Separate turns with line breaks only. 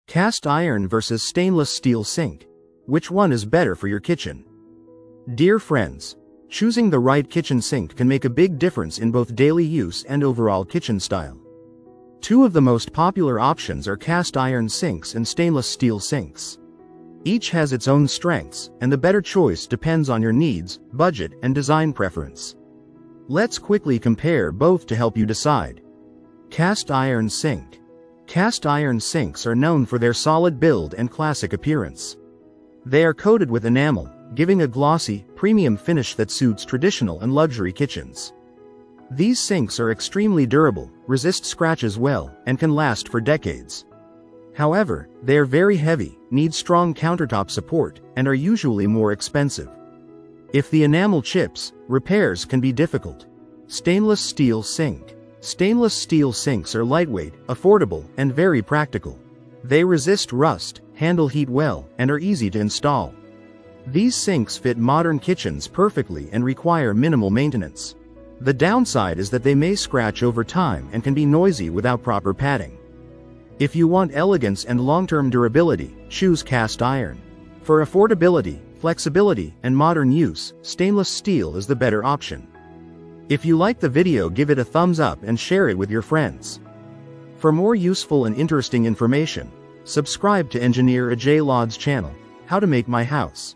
Cast iron versus stainless steel sink. Which one is better for your kitchen? Dear friends, choosing the right kitchen sink can make a big difference in both daily use and overall kitchen style. Two of the most popular options are cast iron sinks and stainless steel sinks. Each has its own strengths, and the better choice depends on your needs, budget, and design preference. Let's quickly compare both to help you decide. Cast iron sink. Cast iron sinks are known for their solid build and classic appearance. They are coated with enamel, giving a glossy, premium finish that suits traditional and luxury kitchens. These sinks are extremely durable, resist scratches well, and can last for decades. However, they are very heavy, need strong countertop support, and are usually more expensive. If the enamel chips, repairs can be difficult. Stainless steel sink. Stainless steel sinks are lightweight, affordable, and very practical. They resist rust, handle heat well, and are easy to install. These sinks fit modern kitchens perfectly and require minimal maintenance. The downside is that they may scratch over time and can be noisy without proper padding. If you want elegance and long-term durability, choose cast iron. For affordability, flexibility, and modern use, stainless steel is the better option. If you like the video, give it a thumbs up and share it with your friends. For more useful and interesting information, subscribe to Engineer Ajay Lod's channel, How to Make My House.